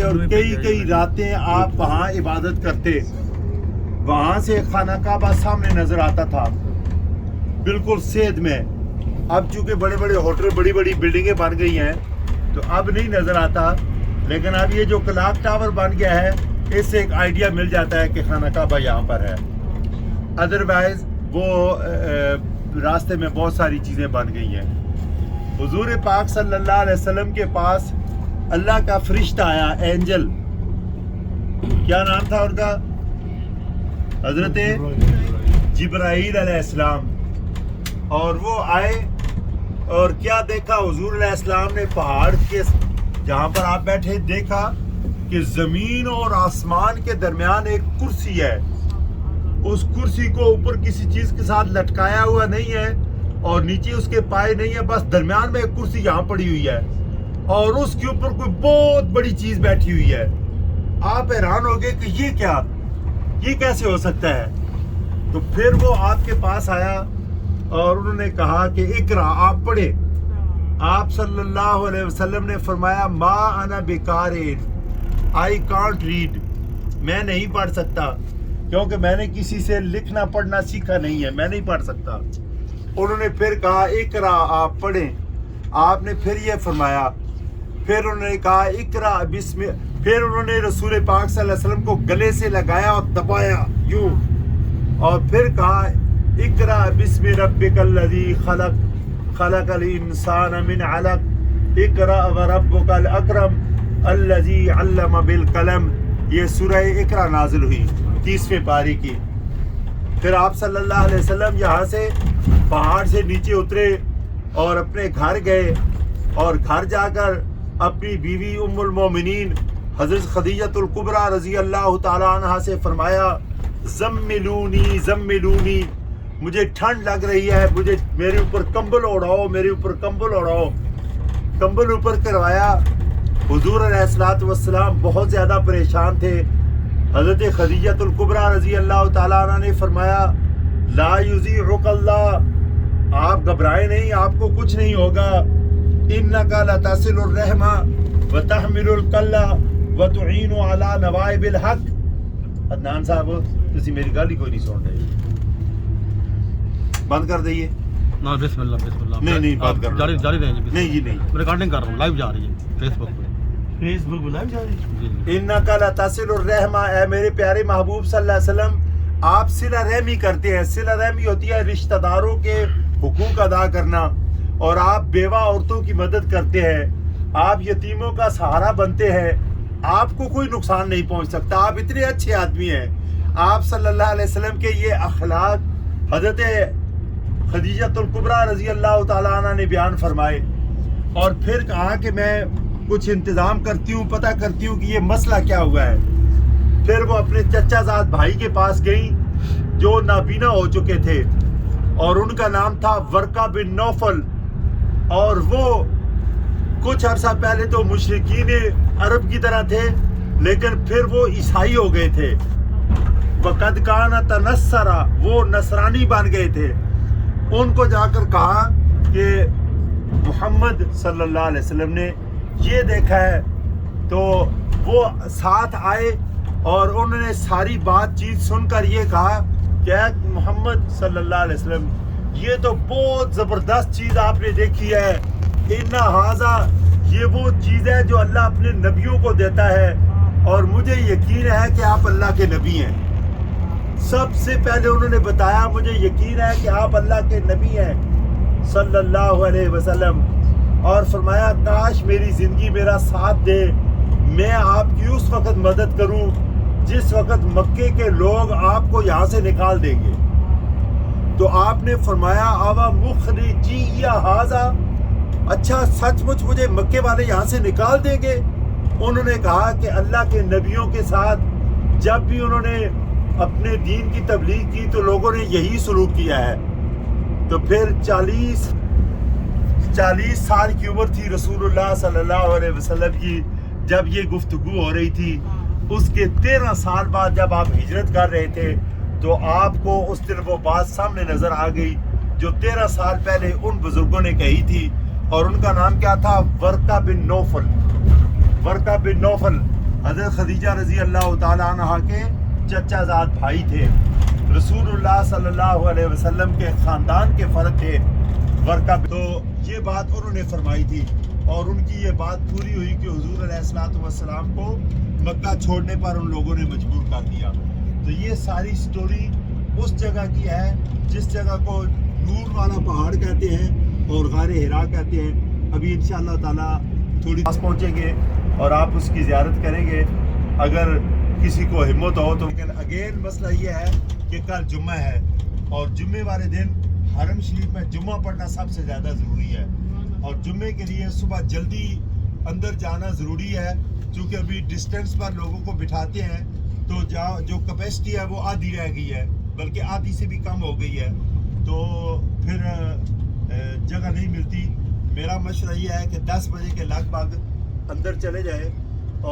اور کئی کئی راتیں آپ وہاں عبادت کرتے. وہاں سے خانہ کعبہ سامنے نظر آتا تھا بالکل سید میں. اب چونکہ بڑے بڑے ہوٹل بڑی بڑی بلڈنگیں بن گئی ہیں تو اب نہیں نظر آتا، لیکن اب یہ جو کلاک ٹاور بن گیا ہے اس سے ایک آئیڈیا مل جاتا ہے کہ خانہ کعبہ یہاں پر ہے. ادروائز وہ راستے میں بہت ساری چیزیں بن گئی ہیں. حضور پاک صلی اللہ علیہ وسلم کے پاس اللہ کا فرشتہ آیا، اینجل. کیا نام تھا ان کا؟ حضرت جبرائیل علیہ السلام. اور وہ آئے اور کیا دیکھا؟ حضور علیہ السلام نے پہاڑ کے جہاں پر آپ بیٹھے دیکھا کہ زمین اور آسمان کے درمیان ایک کرسی ہے. اس کرسی کو اوپر کسی چیز کے ساتھ لٹکایا ہوا نہیں ہے اور نیچے اس کے پائے نہیں ہے، بس درمیان میں ایک کرسی یہاں پڑی ہوئی ہے اور اس کے اوپر کوئی بہت بڑی چیز بیٹھی ہوئی ہے. آپ حیران ہو گئے کہ یہ کیا، یہ کیسے ہو سکتا ہے؟ تو پھر وہ آپ کے پاس آیا اور انہوں نے کہا کہ اقرا، آپ پڑھے. آپ صلی اللہ علیہ وسلم نے فرمایا ما انا بقارئ، آئی کانٹ ریڈ، میں نہیں پڑھ سکتا کیونکہ میں نے کسی سے لکھنا پڑھنا سیکھا نہیں ہے، میں نہیں پڑھ سکتا. انہوں نے پھر کہا اقرا، آپ پڑھیں. آپ نے پھر یہ فرمایا. پھر انہوں نے کہا اقرا بسم، پھر انہوں نے رسول پاک صلی اللہ علیہ وسلم کو گلے سے لگایا اور دبایا یوں، اور پھر کہا اقرا بسم ربک الذی خلق، خلق الانسان من علق، اقرا وربک الاکرم الذی علم بالقلم. یہ سورہ اقرا نازل ہوئی 30ویں پاری کی. پھر آپ صلی اللہ علیہ وسلم یہاں سے پہاڑ سے نیچے اترے اور اپنے گھر گئے اور گھر جا کر اپنی بیوی ام المومنین حضرت خدیجۃ الکبریٰ رضی اللہ تعالیٰ عنہا سے فرمایا زملونی زملونی، مجھے ٹھنڈ لگ رہی ہے، مجھے میرے اوپر کمبل اوڑھاؤ، میرے اوپر کمبل اوڑھاؤ. کمبل اوپر کروایا. حضور علیہ السلام بہت زیادہ پریشان تھے. حضرت خدیجۃ الکبریٰ رضی اللہ تعالیٰ عنہ نے فرمایا لا یضیعک اللہ، آپ گھبرائے نہیں، آپ کو کچھ نہیں ہوگا. انک لتصل الرحم وتحمل الکلہ وتعین علی نوائب الحق. عدنان صاحب تسی میری گل ہی کوئی نہیں سن رہے، بند کر دئیے. بسم اللہ بسم اللہ. نہیں بند کر جاری رہیں جی. نہیں جی نہیں، میں ریکارڈنگ کر رہا ہوں، لائیو جا رہی ہے فیس بک پہ. فیس بک لائیو جا رہی ہے. انک لتصل الرحم، اے میرے پیارے محبوب صلی اللہ علیہ وسلم آپ صلہ رحمی کرتے ہیں. صلہ رحمی ہوتی ہے رشتہ داروں کے حقوق ادا کرنا، اور آپ بیوہ عورتوں کی مدد کرتے ہیں، آپ یتیموں کا سہارا بنتے ہیں. آپ کو کوئی نقصان نہیں پہنچ سکتا، آپ اتنے اچھے آدمی ہیں. آپ صلی اللہ علیہ وسلم کے یہ اخلاق حضرت خدیجۃ الکبریٰ رضی اللہ تعالیٰ عنہ نے بیان فرمائے. اور پھر کہا کہ میں کچھ انتظام کرتی ہوں، پتہ کرتی ہوں کہ یہ مسئلہ کیا ہوا ہے. پھر وہ اپنے چچا زاد بھائی کے پاس گئیں جو نابینا ہو چکے تھے، اور ان کا نام تھا ورقہ بن نوفل. اور وہ کچھ عرصہ پہلے تو مشرکین عرب کی طرح تھے، لیکن پھر وہ عیسائی ہو گئے تھے. وقد کان تنصرا، وہ نصرانی بن گئے تھے. ان کو جا کر کہا کہ محمد صلی اللہ علیہ وسلم نے یہ دیکھا ہے. تو وہ ساتھ آئے اور انہوں نے ساری بات چیت سن کر یہ کہا کہ اے محمد صلی اللہ علیہ وسلم یہ تو بہت زبردست چیز آپ نے دیکھی ہے. اِنَّ هَذَا، یہ وہ چیز ہے جو اللہ اپنے نبیوں کو دیتا ہے، اور مجھے یقین ہے کہ آپ اللہ کے نبی ہیں. سب سے پہلے انہوں نے بتایا مجھے یقین ہے کہ آپ اللہ کے نبی ہیں صلی اللہ علیہ وسلم. اور فرمایا کاش میری زندگی میرا ساتھ دے، میں آپ کی اس وقت مدد کروں جس وقت مکے کے لوگ آپ کو یہاں سے نکال دیں گے. تو آپ نے فرمایا آوا مخرجی یا ہاذا، اچھا سچ مچ مجھے مکے والے یہاں سے نکال دیں گے؟ انہوں نے کہا کہ اللہ کے نبیوں کے ساتھ جب بھی انہوں نے اپنے دین کی تبلیغ کی تو لوگوں نے یہی سلوک کیا ہے. تو پھر 40 سال کی عمر تھی رسول اللہ صلی اللہ علیہ وسلم کی جب یہ گفتگو ہو رہی تھی. اس کے 13 سال بعد جب آپ ہجرت کر رہے تھے تو آپ کو اس دن وہ بات سامنے نظر آ گئی جو 13 سال پہلے ان بزرگوں نے کہی تھی. اور ان کا نام کیا تھا؟ ورقہ بن نوفل. ورقہ بن نوفل حضرت خدیجہ رضی اللہ تعالیٰ عنہ کے چچا زاد بھائی تھے، رسول اللہ صلی اللہ علیہ وسلم کے خاندان کے فرد تھے ورقہ۔ تو یہ بات انہوں نے فرمائی تھی اور ان کی یہ بات پوری ہوئی کہ حضور علیہ الصلوۃ والسلام کو مکہ چھوڑنے پر ان لوگوں نے مجبور کر دیا۔ تو یہ ساری سٹوری اس جگہ کی ہے جس جگہ کو نور والا پہاڑ کہتے ہیں اور غار حرا کہتے ہیں۔ ابھی انشاءاللہ تعالیٰ تھوڑی پاس پہنچیں گے اور آپ اس کی زیارت کریں گے اگر کسی کو ہمت ہو تو۔ لیکن اگین مسئلہ یہ ہے کہ کل جمعہ ہے اور جمعے والے دن حرم شریف میں جمعہ پڑھنا سب سے زیادہ ضروری ہے، اور جمعے کے لیے صبح جلدی اندر جانا ضروری ہے، چونکہ ابھی ڈسٹینس پر لوگوں کو بٹھاتے ہیں تو جو کیپیسٹی ہے وہ آدھی رہ گئی ہے، بلکہ آدھی سے بھی کم ہو گئی ہے، تو پھر جگہ نہیں ملتی۔ میرا مشورہ یہ ہے کہ 10 بجے کے لگ بھگ اندر چلے جائے